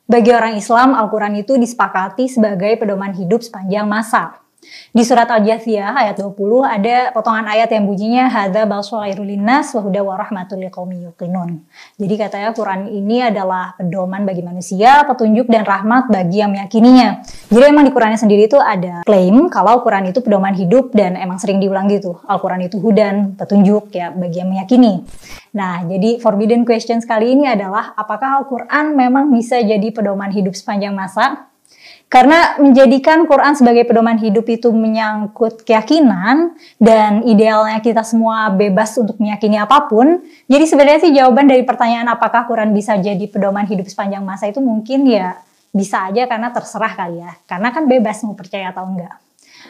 Bagi orang Islam, Al-Quran itu disepakati sebagai pedoman hidup sepanjang masa. Di surat Al-Jathiyah ayat 20 ada potongan ayat yang bunyinya hadza basyirul linnas wa huda wa rahmatul liqaumin yuqinun. Jadi katanya Quran ini adalah pedoman bagi manusia, petunjuk dan rahmat bagi yang meyakininya. Jadi emang di Qurannya sendiri itu ada klaim kalau Quran itu pedoman hidup dan emang sering diulang gitu. Al-Quran itu hudan, petunjuk ya bagi yang meyakini. Nah, jadi forbidden questions kali ini adalah apakah Al-Quran memang bisa jadi pedoman hidup sepanjang masa? Karena menjadikan Quran sebagai pedoman hidup itu menyangkut keyakinan dan idealnya kita semua bebas untuk meyakini apapun. Jadi sebenarnya sih jawaban dari pertanyaan apakah Quran bisa jadi pedoman hidup sepanjang masa itu mungkin ya bisa aja karena terserah kali ya. Karena kan bebas mau percaya atau enggak.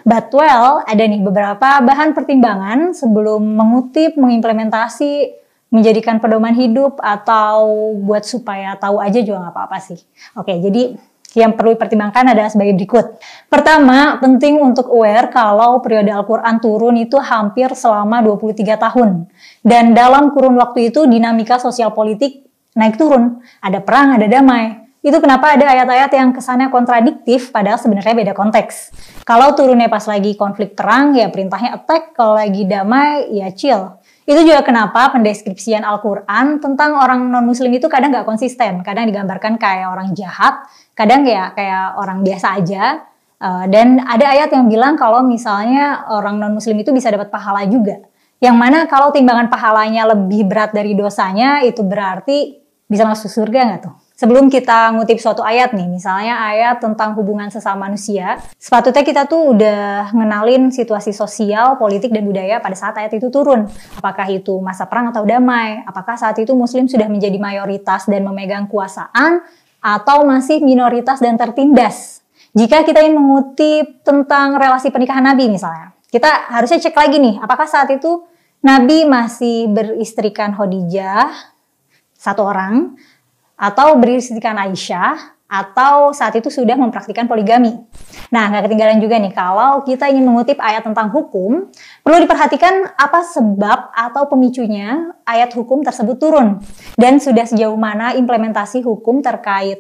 But well, ada nih beberapa bahan pertimbangan sebelum mengutip, mengimplementasi, menjadikan pedoman hidup atau buat supaya tahu aja juga nggak apa-apa sih. Oke, jadi yang perlu dipertimbangkan adalah sebagai berikut. Pertama, penting untuk aware kalau periode Al-Quran turun itu hampir selama 23 tahun. Dan dalam kurun waktu itu dinamika sosial politik naik turun. Ada perang, ada damai. Itu kenapa ada ayat-ayat yang kesannya kontradiktif padahal sebenarnya beda konteks. Kalau turunnya pas lagi konflik perang, ya perintahnya attack. Kalau lagi damai, ya chill. Itu juga kenapa pendeskripsian Al-Quran tentang orang non-muslim itu kadang nggak konsisten. Kadang digambarkan kayak orang jahat, kadang ya kayak orang biasa aja. Dan ada ayat yang bilang kalau misalnya orang non-muslim itu bisa dapat pahala juga. Yang mana kalau timbangan pahalanya lebih berat dari dosanya, itu berarti bisa masuk surga nggak tuh? Sebelum kita ngutip suatu ayat nih, misalnya ayat tentang hubungan sesama manusia, sepatutnya kita tuh udah ngenalin situasi sosial, politik, dan budaya pada saat ayat itu turun. Apakah itu masa perang atau damai? Apakah saat itu muslim sudah menjadi mayoritas dan memegang kuasaan? Atau masih minoritas dan tertindas? Jika kita ingin mengutip tentang relasi pernikahan Nabi misalnya, kita harusnya cek lagi nih, apakah saat itu Nabi masih beristrikan Khadijah, satu orang, atau beristrikan Aisyah, atau saat itu sudah mempraktikkan poligami. Nah, nggak ketinggalan juga nih, kalau kita ingin mengutip ayat tentang hukum, perlu diperhatikan apa sebab atau pemicunya ayat hukum tersebut turun, dan sudah sejauh mana implementasi hukum terkait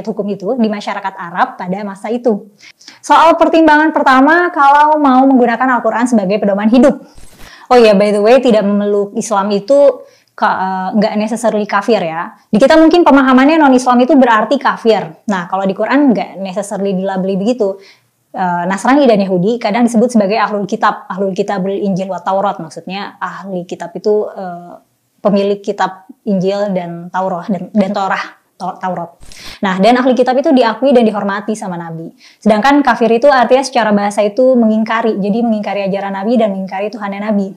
hukum itu di masyarakat Arab pada masa itu. Soal pertimbangan pertama, kalau mau menggunakan Al-Quran sebagai pedoman hidup. Oh ya, by the way, tidak memeluk Islam itu nggak necessarily kafir ya. Di kita mungkin pemahamannya non-Islam itu berarti kafir. Nah, kalau di Quran nggak necessarily dilabeli begitu. Nasrani dan Yahudi kadang disebut sebagai ahlul kitab Injil wa Taurat. Maksudnya ahli kitab itu pemilik kitab Injil dan Taurat dan Taurat. Nah, dan ahli kitab itu diakui dan dihormati sama Nabi. Sedangkan kafir itu artinya secara bahasa itu mengingkari. Jadi mengingkari ajaran Nabi dan mengingkari Tuhannya Nabi.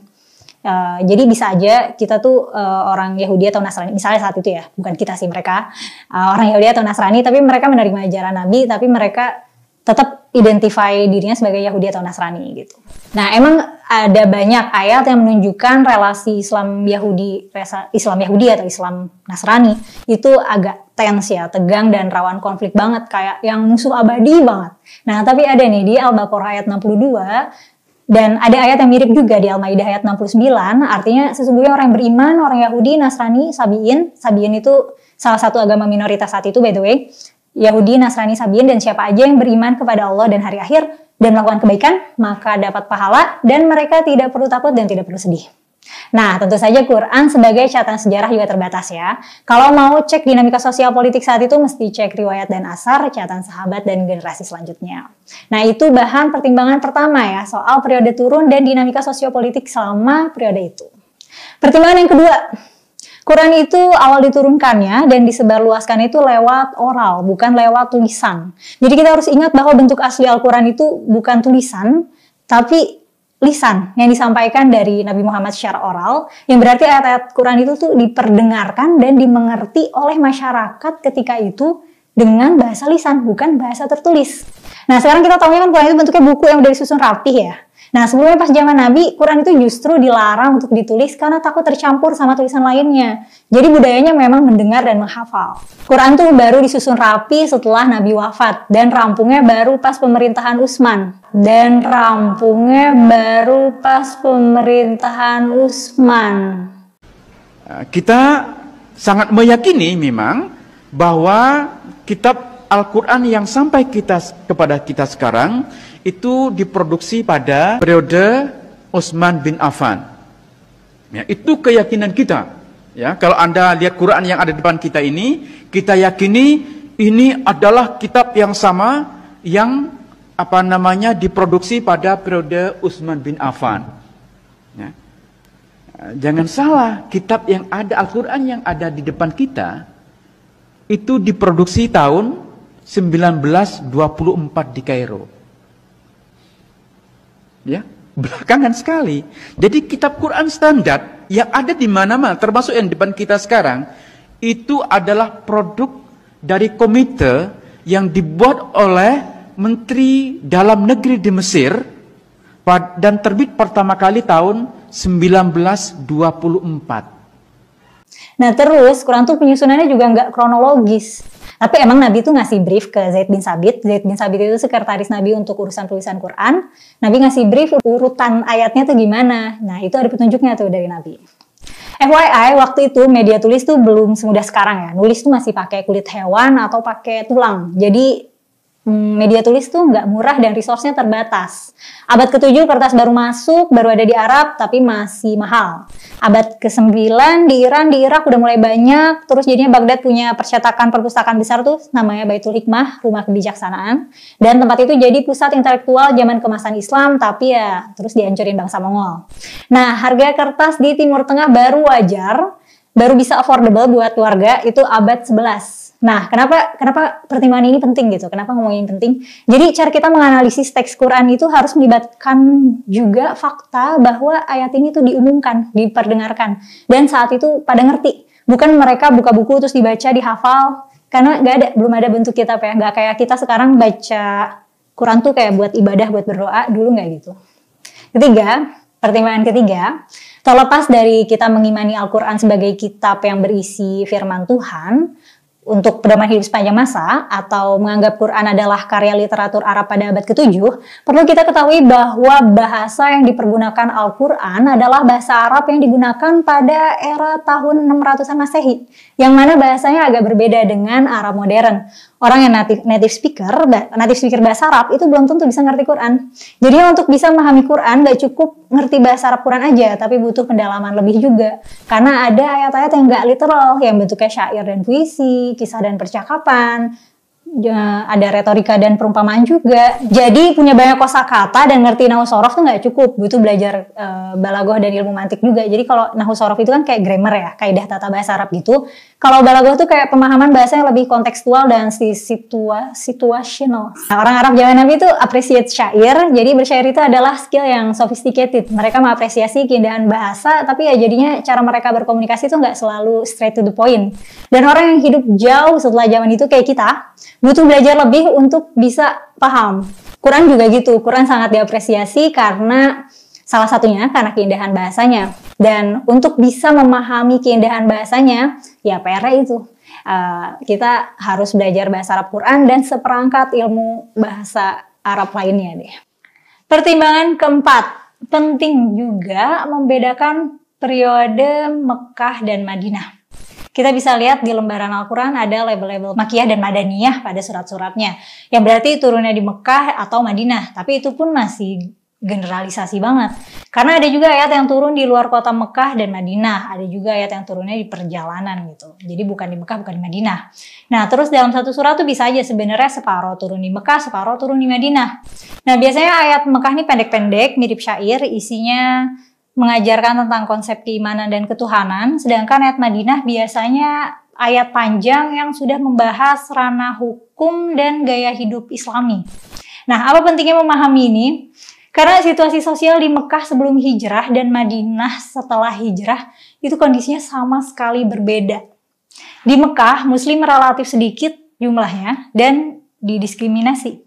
Jadi bisa aja kita tuh orang Yahudi atau Nasrani, misalnya saat itu ya, bukan kita sih, mereka orang Yahudi atau Nasrani, tapi mereka menerima ajaran Nabi, tapi mereka tetap identify dirinya sebagai Yahudi atau Nasrani gitu. Nah, emang ada banyak ayat yang menunjukkan relasi Islam Yahudi atau Islam Nasrani itu agak tense ya, tegang dan rawan konflik banget, kayak yang musuh abadi banget. Nah, tapi ada nih di Al-Baqarah ayat 62. Dan ada ayat yang mirip juga di Al-Maidah ayat 69, artinya sesungguhnya orang yang beriman, orang Yahudi, Nasrani, Sabiin itu salah satu agama minoritas saat itu by the way, Yahudi, Nasrani, Sabiin, dan siapa aja yang beriman kepada Allah dan hari akhir dan melakukan kebaikan, maka dapat pahala dan mereka tidak perlu takut dan tidak perlu sedih. Nah, tentu saja Quran sebagai catatan sejarah juga terbatas ya. Kalau mau cek dinamika sosial politik saat itu, mesti cek riwayat dan asar, catatan sahabat, dan generasi selanjutnya. Nah, itu bahan pertimbangan pertama ya, soal periode turun dan dinamika sosiopolitik selama periode itu. Pertimbangan yang kedua, Quran itu awal diturunkannya dan disebarluaskan itu lewat oral, bukan lewat tulisan. Jadi kita harus ingat bahwa bentuk asli Al-Quran itu bukan tulisan, tapi lisan yang disampaikan dari Nabi Muhammad secara oral, yang berarti ayat-ayat Quran itu tuh diperdengarkan dan dimengerti oleh masyarakat ketika itu dengan bahasa lisan, bukan bahasa tertulis. Nah, sekarang kita tahu kan Quran itu bentuknya buku yang udah disusun rapih ya. Nah, sebelumnya pas zaman Nabi, Quran itu justru dilarang untuk ditulis karena takut tercampur sama tulisan lainnya. Jadi budayanya memang mendengar dan menghafal. Quran tuh baru disusun rapi setelah Nabi wafat dan rampungnya baru pas pemerintahan Utsman. Kita sangat meyakini memang bahwa kitab Al-Quran yang sampai kepada kita sekarang itu diproduksi pada periode Utsman bin Affan. Ya, itu keyakinan kita. Ya, kalau Anda lihat Quran yang ada di depan kita ini, kita yakini ini adalah kitab yang sama yang diproduksi pada periode Utsman bin Affan. Ya. Jangan salah, kitab yang ada, Al-Quran yang ada di depan kita itu diproduksi tahun 1924 di Kairo. Ya, belakangan sekali. Jadi kitab Quran standar yang ada di mana-mana, termasuk yang di depan kita sekarang, itu adalah produk dari komite yang dibuat oleh Menteri Dalam Negeri di Mesir dan terbit pertama kali tahun 1924. Nah terus Quran tuh penyusunannya juga nggak kronologis. Tapi emang Nabi tuh ngasih brief ke Zaid bin Sabit. Zaid bin Sabit itu sekretaris Nabi untuk urusan tulisan Quran. Nabi ngasih brief urutan ayatnya tuh gimana. Nah itu ada petunjuknya tuh dari Nabi. FYI, waktu itu media tulis tuh belum semudah sekarang ya. Nulis tuh masih pakai kulit hewan atau pakai tulang. Jadi media tulis tuh nggak murah dan resource-nya terbatas. Abad ke-7 kertas baru masuk, baru ada di Arab, tapi masih mahal. Abad ke-9 di Iran, di Irak udah mulai banyak, terus jadinya Baghdad punya percetakan perpustakaan besar tuh, namanya Baitul Hikmah, Rumah Kebijaksanaan. Dan tempat itu jadi pusat intelektual zaman kemasan Islam, tapi ya terus dihancurin bangsa Mongol. Nah, harga kertas di Timur Tengah baru wajar, baru bisa affordable buat keluarga, itu abad 11. Nah, kenapa pertimbangan ini penting gitu? Kenapa ngomongin penting? Jadi cara kita menganalisis teks Quran itu harus melibatkan juga fakta bahwa ayat ini tuh diumumkan, diperdengarkan, dan saat itu pada ngerti. Bukan mereka buka buku terus dibaca, dihafal, karena belum ada bentuk kitab ya. Nggak kayak kita sekarang baca Quran tuh kayak buat ibadah, buat berdoa, dulu nggak gitu. Pertimbangan ketiga, terlepas dari kita mengimani Al-Quran sebagai kitab yang berisi firman Tuhan, untuk pedoman hidup sepanjang masa, atau menganggap Quran adalah karya literatur Arab pada abad ke-7, perlu kita ketahui bahwa bahasa yang dipergunakan Al-Quran adalah bahasa Arab yang digunakan pada era tahun 600-an Masehi, yang mana bahasanya agak berbeda dengan Arab modern. Orang yang native speaker bahasa Arab itu belum tentu bisa ngerti Quran. Jadi untuk bisa memahami Quran gak cukup ngerti bahasa Arab Quran aja, tapi butuh pendalaman lebih juga. Karena ada ayat-ayat yang gak literal, yang bentuknya syair dan puisi, kisah dan percakapan, ada retorika dan perumpamaan juga. Jadi punya banyak kosakata dan ngerti nahwu sorof tuh nggak cukup, butuh belajar balaghah dan ilmu mantik juga. Jadi kalau nahwu sorof itu kan kayak grammar ya, kaidah tata bahasa Arab gitu. Kalau balaghah tuh kayak pemahaman bahasa yang lebih kontekstual dan situational. Nah, orang Arab zaman Nabi itu appreciate syair, jadi bersyair itu adalah skill yang sophisticated. Mereka mengapresiasi keindahan bahasa, tapi ya jadinya cara mereka berkomunikasi tuh nggak selalu straight to the point. Dan orang yang hidup jauh setelah zaman itu kayak kita, butuh belajar lebih untuk bisa paham. Quran juga gitu. Quran sangat diapresiasi karena salah satunya karena keindahan bahasanya. Dan untuk bisa memahami keindahan bahasanya, ya PR-nya itu. Kita harus belajar bahasa Arab Quran dan seperangkat ilmu bahasa Arab lainnya deh. Pertimbangan keempat, penting juga membedakan periode Mekah dan Madinah. Kita bisa lihat di lembaran Al-Quran ada label-label Makkiyah dan Madaniyah pada surat-suratnya. Yang berarti turunnya di Mekah atau Madinah. Tapi itu pun masih generalisasi banget. Karena ada juga ayat yang turun di luar kota Mekah dan Madinah. Ada juga ayat yang turunnya di perjalanan gitu. Jadi bukan di Mekah, bukan di Madinah. Nah terus dalam satu surat tuh bisa aja sebenarnya separuh turun di Mekah, separuh turun di Madinah. Nah biasanya ayat Mekah ini pendek-pendek, mirip syair, isinya mengajarkan tentang konsep keimanan dan ketuhanan, sedangkan ayat Madinah biasanya ayat panjang yang sudah membahas ranah hukum dan gaya hidup Islami. Nah, apa pentingnya memahami ini? Karena situasi sosial di Mekah sebelum hijrah dan Madinah setelah hijrah itu kondisinya sama sekali berbeda. Di Mekah, Muslim relatif sedikit jumlahnya dan didiskriminasi.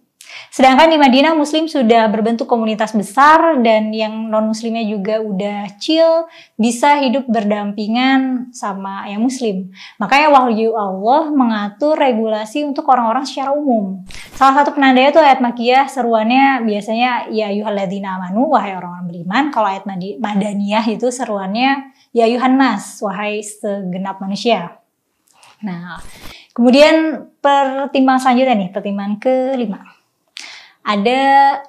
Sedangkan di Madinah Muslim sudah berbentuk komunitas besar dan yang non-muslimnya juga udah chill, bisa hidup berdampingan sama yang muslim. Makanya wahyu Allah mengatur regulasi untuk orang-orang secara umum. Salah satu penandanya tuh ayat Makkiyah, seruannya biasanya ya ayyuhalladzina amanu, wahai orang-orang beriman. Kalau ayat Madaniyah itu seruannya ya ayyuhan nas, wahai segenap manusia. Nah, Kemudian pertimbangan selanjutnya nih, pertimbangan kelima. Ada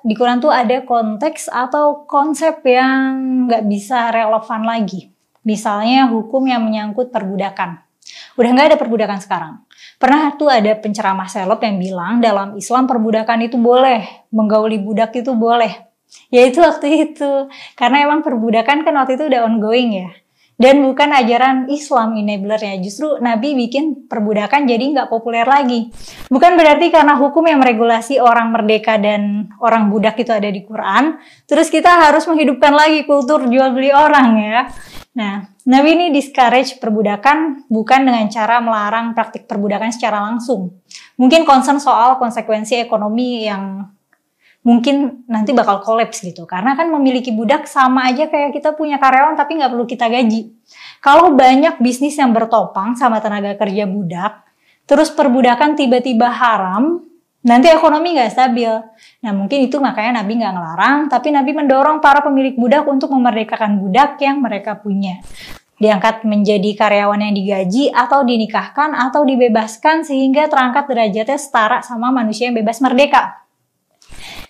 di Quran tuh ada konteks atau konsep yang nggak bisa relevan lagi. Misalnya hukum yang menyangkut perbudakan. Udah nggak ada perbudakan sekarang. Pernah tuh ada penceramah seleb yang bilang dalam Islam perbudakan itu boleh, menggauli budak itu boleh. Ya itu waktu itu. Karena emang perbudakan kan waktu itu udah ongoing ya. Dan bukan ajaran Islam enablernya. Justru Nabi bikin perbudakan jadi nggak populer lagi. Bukan berarti karena hukum yang meregulasi orang merdeka dan orang budak itu ada di Quran, terus kita harus menghidupkan lagi kultur jual beli orang ya. Nah, Nabi ini discourage perbudakan bukan dengan cara melarang praktik perbudakan secara langsung. Mungkin concern soal konsekuensi ekonomi yang mungkin nanti bakal kolaps gitu. Karena kan memiliki budak sama aja kayak kita punya karyawan tapi nggak perlu kita gaji. Kalau banyak bisnis yang bertopang sama tenaga kerja budak, terus perbudakan tiba-tiba haram, nanti ekonomi nggak stabil. Nah mungkin itu makanya Nabi nggak ngelarang, tapi Nabi mendorong para pemilik budak untuk memerdekakan budak yang mereka punya. Diangkat menjadi karyawan yang digaji atau dinikahkan atau dibebaskan sehingga terangkat derajatnya setara sama manusia yang bebas merdeka.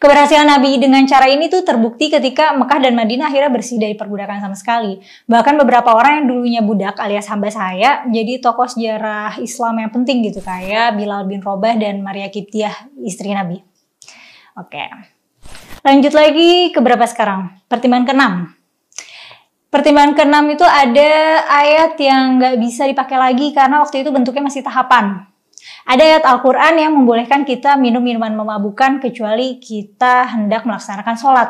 Keberhasilan Nabi dengan cara ini tuh terbukti ketika Mekah dan Madinah akhirnya bersih dari perbudakan sama sekali. Bahkan beberapa orang yang dulunya budak alias hamba sahaya jadi tokoh sejarah Islam yang penting gitu, kayak Bilal bin Robah dan Maria Qibtiyah, istri Nabi. Oke. Lanjut lagi ke berapa sekarang? Pertimbangan ke-6. Pertimbangan ke-6 itu ada ayat yang nggak bisa dipakai lagi karena waktu itu bentuknya masih tahapan. Ada ayat Al-Quran yang membolehkan kita minum minuman memabukkan kecuali kita hendak melaksanakan sholat.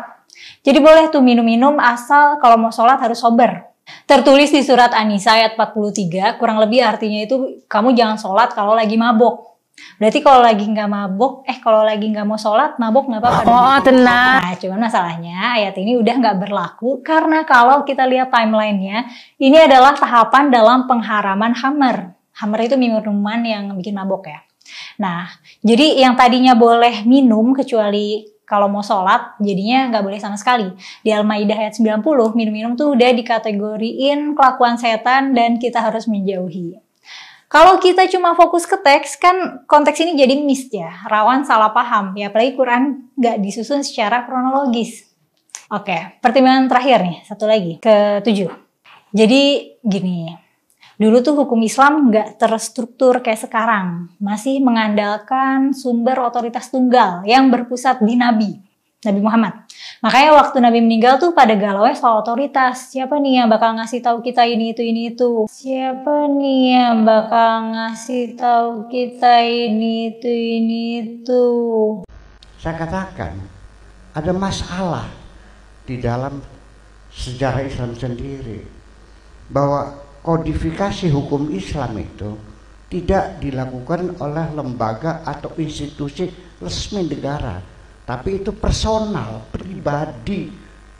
Jadi boleh tuh minum-minum asal kalau mau sholat harus sober. Tertulis di surat An-Nisa ayat 43, kurang lebih artinya itu kamu jangan sholat kalau lagi mabuk. Berarti kalau lagi nggak mabuk, kalau lagi nggak mau sholat, mabuk nggak apa-apa. Oh tenang. Nah cuman masalahnya ayat ini udah nggak berlaku karena kalau kita lihat timelinenya, ini adalah tahapan dalam pengharaman khamar. Khamar itu minuman yang bikin mabok ya. Nah, jadi yang tadinya boleh minum kecuali kalau mau sholat, jadinya nggak boleh sama sekali. Di Al-Maidah ayat 90, minum-minum tuh udah dikategoriin kelakuan setan dan kita harus menjauhi. Kalau kita cuma fokus ke teks, kan konteks ini jadi miss ya, rawan salah paham. Ya apalagi Quran nggak disusun secara kronologis. Oke, pertimbangan terakhir nih, satu lagi, ke-7. Jadi gini, dulu tuh hukum Islam nggak terstruktur kayak sekarang. Masih mengandalkan sumber otoritas tunggal yang berpusat di Nabi Muhammad. Makanya waktu Nabi meninggal tuh pada galau soal otoritas. Siapa nih yang bakal ngasih tahu kita ini itu? Siapa nih yang bakal ngasih tahu kita ini itu? Saya katakan ada masalah di dalam sejarah Islam sendiri bahwa kodifikasi hukum Islam itu tidak dilakukan oleh lembaga atau institusi resmi negara, tapi itu personal, pribadi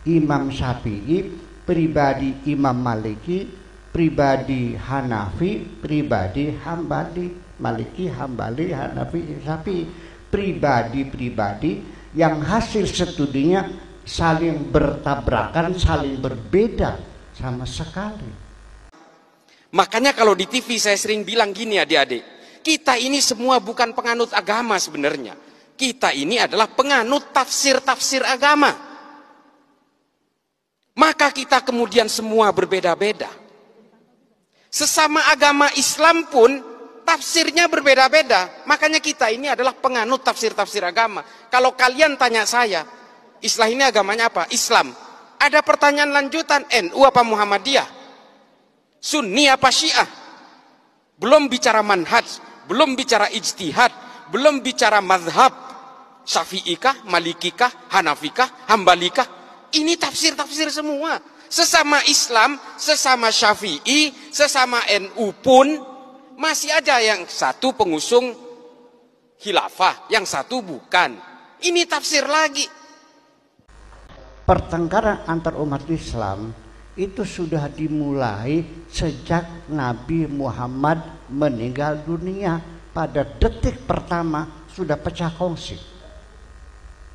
Imam Syafi'i, pribadi Imam Maliki, pribadi Hanafi, pribadi Hambali, Maliki, Hambali, Hanafi, Syafi'i, pribadi-pribadi yang hasil studinya saling bertabrakan, saling berbeda sama sekali. Makanya kalau di TV saya sering bilang gini adik-adik, kita ini semua bukan penganut agama sebenarnya. Kita ini adalah penganut tafsir-tafsir agama. Maka kita kemudian semua berbeda-beda. Sesama agama Islam pun tafsirnya berbeda-beda. Makanya kita ini adalah penganut tafsir-tafsir agama. Kalau kalian tanya saya, Islam ini agamanya apa? Islam. Ada pertanyaan lanjutan, NU apa Muhammadiyah? Sunni apa Syiah? Belum bicara manhaj, belum bicara ijtihad, belum bicara mazhab. Syafi'ikah, Malikikah, Hanafikah, Hambalikah? Ini tafsir-tafsir semua. Sesama Islam, sesama Syafi'i, sesama NU pun masih ada yang satu pengusung khilafah, yang satu bukan. Ini tafsir lagi. Pertengkaran antar umat Islam itu sudah dimulai sejak Nabi Muhammad meninggal dunia. Pada detik pertama sudah pecah kongsi.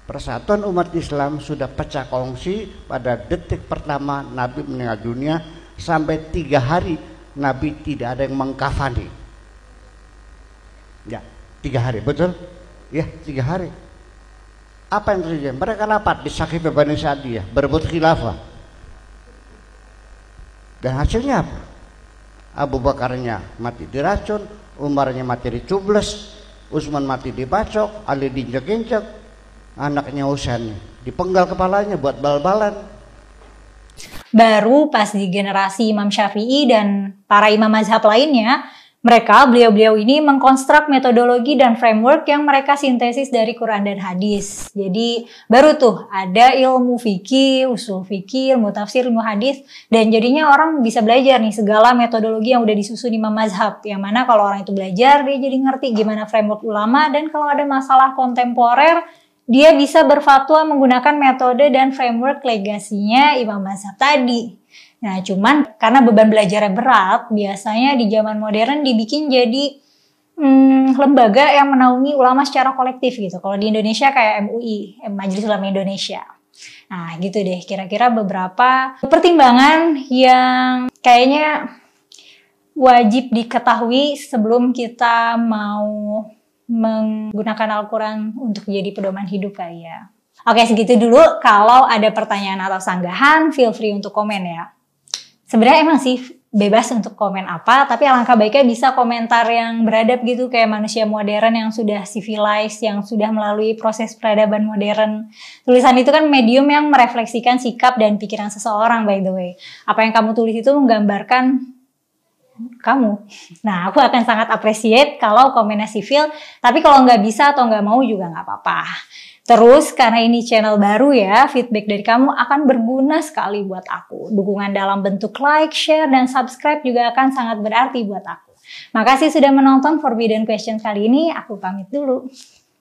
Persatuan umat Islam sudah pecah kongsi pada detik pertama Nabi meninggal dunia. Sampai 3 hari Nabi tidak ada yang mengkafani. Ya, 3 hari, betul? Ya, 3 hari. Apa yang terjadi? Mereka rapat di Saqif Bani Sa'diyah, berebut khilafah. Dan hasilnya apa? Abu Bakarnya mati diracun, Umarnya mati dicubles, Utsman mati dibacok, Ali diinjek-injek, anaknya Husain dipenggal kepalanya buat bal-balan. Baru pas di generasi Imam Syafi'i dan para imam mazhab lainnya, beliau-beliau ini mengkonstruk metodologi dan framework yang mereka sintesis dari Quran dan hadis. Jadi baru tuh ada ilmu fikih, usul fikih, ilmu tafsir, ilmu hadis, dan jadinya orang bisa belajar nih segala metodologi yang udah disusun imam mazhab. Yang mana kalau orang itu belajar, dia jadi ngerti gimana framework ulama, dan kalau ada masalah kontemporer, dia bisa berfatwa menggunakan metode dan framework legasinya imam mazhab tadi. Nah, cuman karena beban belajarnya berat, biasanya di zaman modern dibikin jadi lembaga yang menaungi ulama secara kolektif gitu. Kalau di Indonesia kayak MUI, Majelis Ulama Indonesia. Nah, gitu deh, kira-kira beberapa pertimbangan yang kayaknya wajib diketahui sebelum kita mau menggunakan Al-Quran untuk jadi pedoman hidup kali ya. Oke, segitu dulu. Kalau ada pertanyaan atau sanggahan, feel free untuk komen ya. Sebenarnya emang sih bebas untuk komen apa, tapi alangkah baiknya bisa komentar yang beradab gitu, kayak manusia modern yang sudah civilized, yang sudah melalui proses peradaban modern. Tulisan itu kan medium yang merefleksikan sikap dan pikiran seseorang, by the way. Apa yang kamu tulis itu menggambarkan kamu. Nah, aku akan sangat appreciate kalau komennya sivil, tapi kalau nggak bisa atau nggak mau juga nggak apa-apa. Terus karena ini channel baru ya, feedback dari kamu akan berguna sekali buat aku. Dukungan dalam bentuk like, share, dan subscribe juga akan sangat berarti buat aku. Makasih sudah menonton Forbidden Question kali ini, aku pamit dulu.